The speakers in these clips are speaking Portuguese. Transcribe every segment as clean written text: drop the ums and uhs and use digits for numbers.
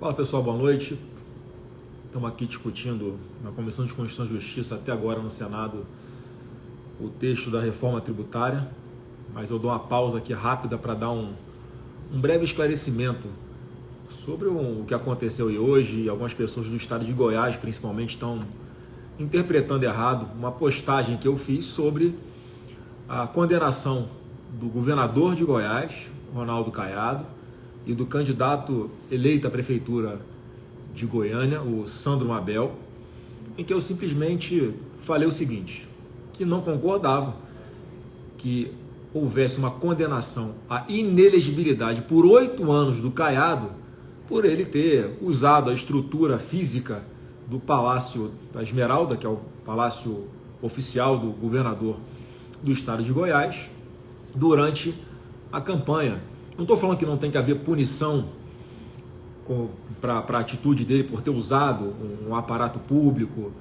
Fala pessoal, boa noite. Estamos aqui discutindo na Comissão de Constituição e Justiça, até agora no Senado, o texto da reforma tributária, mas eu dou uma pausa aqui rápida para dar um breve esclarecimento sobre o que aconteceu hoje. E algumas pessoas do estado de Goiás, principalmente, estão interpretando errado uma postagem que eu fiz sobre a condenação do governador de Goiás, Ronaldo Caiado, e do candidato eleito à prefeitura de Goiânia, o Sandro Mabel, em que eu simplesmente falei o seguinte, que não concordava que houvesse uma condenação à inelegibilidade por 8 anos do Caiado, por ele ter usado a estrutura física do Palácio da Esmeralda, que é o palácio oficial do governador do estado de Goiás, durante a campanha. Não estou falando que não tem que haver punição para a atitude dele por ter usado um aparato público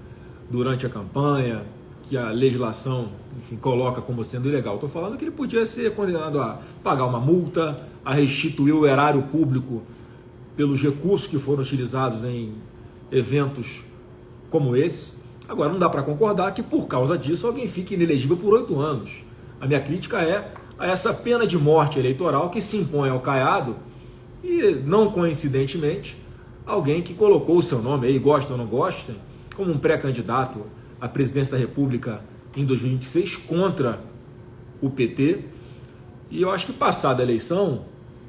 durante a campanha, que a legislação, enfim, coloca como sendo ilegal. Estou falando que ele podia ser condenado a pagar uma multa, a restituir o erário público pelos recursos que foram utilizados em eventos como esse. Agora, não dá para concordar que por causa disso alguém fique inelegível por 8 anos. A minha crítica é a essa pena de morte eleitoral que se impõe ao Caiado e, não coincidentemente, alguém que colocou o seu nome aí, gosta ou não gosta, como um pré-candidato à presidência da República em 2026 contra o PT. E eu acho que, passada a eleição,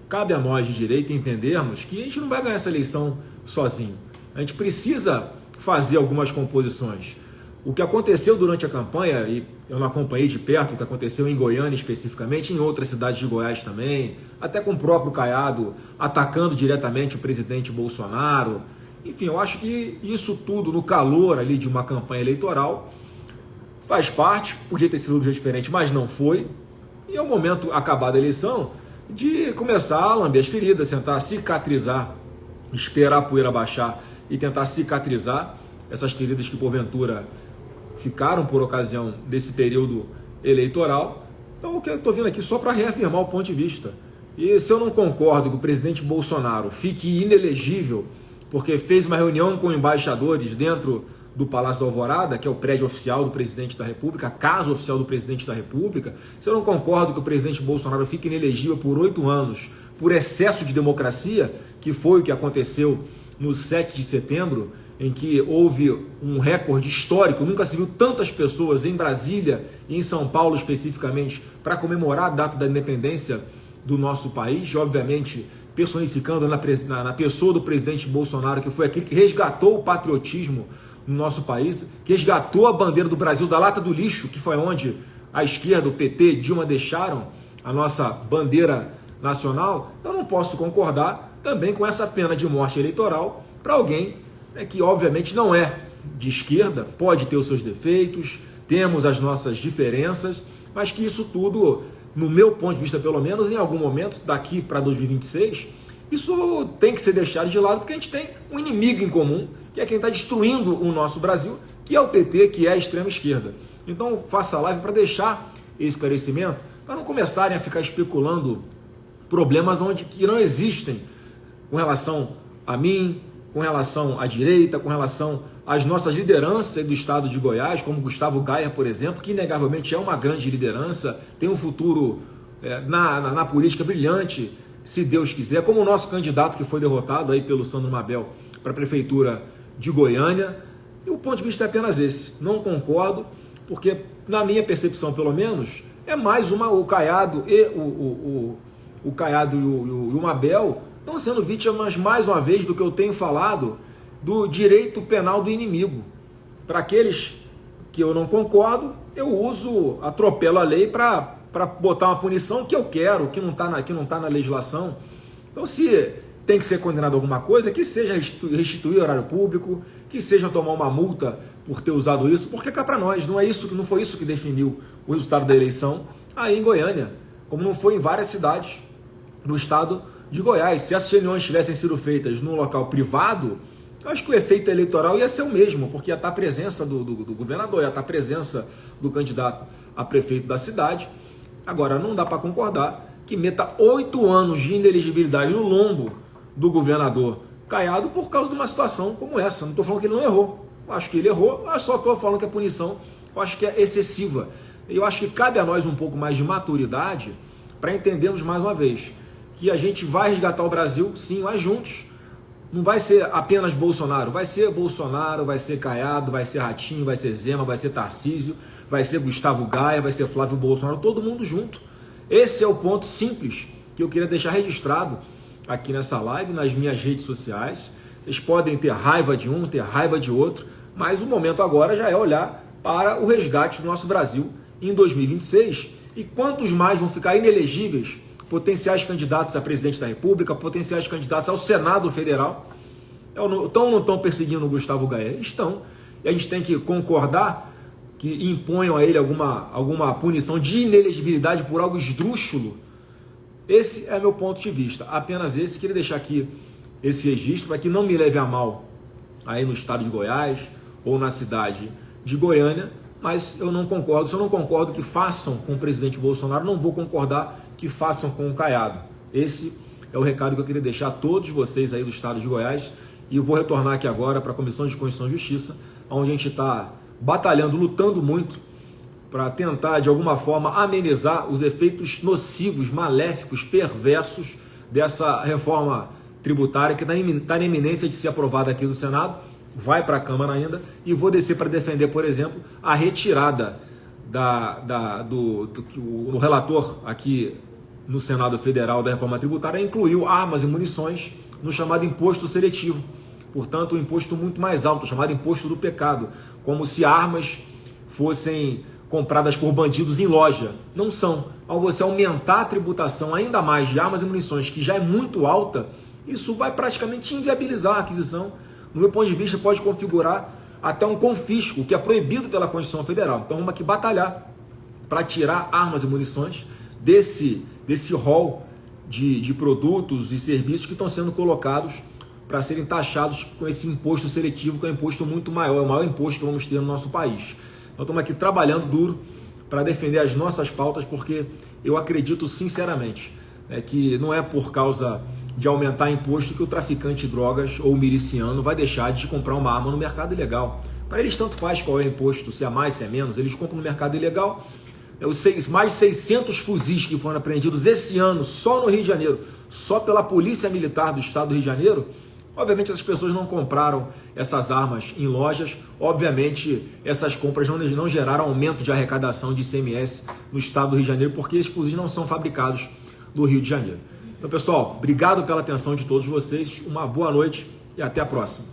cabe a nós de direita entendermos que a gente não vai ganhar essa eleição sozinho. A gente precisa fazer algumas composições. O que aconteceu durante a campanha, e eu não acompanhei de perto o que aconteceu em Goiânia especificamente, em outras cidades de Goiás também, até com o próprio Caiado atacando diretamente o presidente Bolsonaro. Enfim, eu acho que isso tudo no calor ali de uma campanha eleitoral faz parte, podia ter sido um dia diferente, mas não foi. E é o momento, acabada a eleição, de começar a lamber as feridas, tentar cicatrizar, esperar a poeira baixar e tentar cicatrizar essas feridas que porventura ficaram por ocasião desse período eleitoral. Então, eu estou vindo aqui só para reafirmar o ponto de vista. E se eu não concordo que o presidente Bolsonaro fique inelegível porque fez uma reunião com embaixadores dentro do Palácio da Alvorada, que é o prédio oficial do presidente da República, a casa oficial do presidente da República, se eu não concordo que o presidente Bolsonaro fique inelegível por 8 anos por excesso de democracia, que foi o que aconteceu no 7 de setembro, em que houve um recorde histórico, nunca se viu tantas pessoas em Brasília e em São Paulo especificamente para comemorar a data da independência do nosso país, obviamente personificando na pessoa do presidente Bolsonaro, que foi aquele que resgatou o patriotismo no nosso país, que resgatou a bandeira do Brasil da lata do lixo, que foi onde a esquerda, o PT, Dilma deixaram a nossa bandeira nacional. Eu não posso concordar também com essa pena de morte eleitoral para alguém que obviamente não é de esquerda, pode ter os seus defeitos, temos as nossas diferenças, mas que isso tudo, no meu ponto de vista pelo menos, em algum momento, daqui para 2026, isso tem que ser deixado de lado, porque a gente tem um inimigo em comum, que é quem está destruindo o nosso Brasil, que é o PT, que é a extrema esquerda. Então faça a live para deixar esse esclarecimento, para não começarem a ficar especulando problemas que não existem com relação a mim, com relação à direita, com relação às nossas lideranças do estado de Goiás, como Gustavo Gayer, por exemplo, que inegavelmente é uma grande liderança, tem um futuro na política brilhante, se Deus quiser, como o nosso candidato que foi derrotado aí pelo Sandro Mabel para a prefeitura de Goiânia. E o ponto de vista é apenas esse, não concordo, porque na minha percepção pelo menos, é mais o Caiado e o Caiado e o Mabel estão sendo vítimas, mais uma vez, do que eu tenho falado, do direito penal do inimigo. Para aqueles que eu não concordo, eu atropelo a lei para botar uma punição que eu quero, que não está na legislação. Então, se tem que ser condenado alguma coisa, que seja restituir o horário público, que seja tomar uma multa por ter usado isso, porque cá para nós, não foi isso que definiu o resultado da eleição aí em Goiânia, como não foi em várias cidades do estado de Goiás. Se essas reuniões tivessem sido feitas num local privado, eu acho que o efeito eleitoral ia ser o mesmo, porque ia estar a presença do governador, ia estar a presença do candidato a prefeito da cidade. Agora, não dá para concordar que meta 8 anos de inelegibilidade no lombo do governador Caiado por causa de uma situação como essa. Não estou falando que ele não errou. Eu acho que ele errou, mas só estou falando que a punição eu acho que é excessiva. Eu acho que cabe a nós um pouco mais de maturidade para entendermos mais uma vez que a gente vai resgatar o Brasil, sim, mas juntos. Não vai ser apenas Bolsonaro, vai ser Caiado, vai ser Ratinho, vai ser Zema, vai ser Tarcísio, vai ser Gustavo Gaia, vai ser Flávio Bolsonaro, todo mundo junto. Esse é o ponto simples que eu queria deixar registrado aqui nessa live, nas minhas redes sociais. Vocês podem ter raiva de um, ter raiva de outro, mas o momento agora já é olhar para o resgate do nosso Brasil em 2026. E quantos mais vão ficar inelegíveis, potenciais candidatos a presidente da República, potenciais candidatos ao Senado Federal, estão ou não estão perseguindo o Gustavo Gaia? Estão. E a gente tem que concordar que imponham a ele alguma punição de inelegibilidade por algo esdrúxulo. Esse é meu ponto de vista. Apenas esse. Queria deixar aqui esse registro para que não me leve a mal aí no estado de Goiás ou na cidade de Goiânia, mas eu não concordo. Se eu não concordo que façam com o presidente Bolsonaro, não vou concordar que façam com o Caiado. Esse é o recado que eu queria deixar a todos vocês aí do estado de Goiás. E eu vou retornar aqui agora para a Comissão de Constituição e Justiça, onde a gente está batalhando, lutando muito para tentar, de alguma forma, amenizar os efeitos nocivos, maléficos, perversos dessa reforma tributária que está na iminência de ser aprovada aqui do Senado, vai para a Câmara ainda, e vou descer para defender, por exemplo, a retirada do relator aqui no Senado Federal da reforma tributária, incluiu armas e munições no chamado imposto seletivo. Portanto, um imposto muito mais alto, chamado imposto do pecado, como se armas fossem compradas por bandidos em loja. Não são. Ao você aumentar a tributação ainda mais de armas e munições, que já é muito alta, isso vai praticamente inviabilizar a aquisição. No meu ponto de vista, pode configurar até um confisco, que é proibido pela Constituição Federal. Então, vamos aqui batalhar para tirar armas e munições desse rol de produtos e serviços que estão sendo colocados para serem taxados com esse imposto seletivo, que é um imposto muito maior, é o maior imposto que vamos ter no nosso país. Então estamos aqui trabalhando duro para defender as nossas pautas, porque eu acredito sinceramente que não é por causa de aumentar imposto que o traficante de drogas ou o miliciano vai deixar de comprar uma arma no mercado ilegal. Para eles tanto faz qual é o imposto, se é mais, se é menos, eles compram no mercado ilegal. Mais de 600 fuzis que foram apreendidos esse ano só no Rio de Janeiro, só pela Polícia Militar do Estado do Rio de Janeiro. Obviamente essas pessoas não compraram essas armas em lojas, obviamente essas compras não geraram aumento de arrecadação de ICMS no Estado do Rio de Janeiro, porque esses fuzis não são fabricados no Rio de Janeiro. Então, pessoal, obrigado pela atenção de todos vocês, uma boa noite e até a próxima.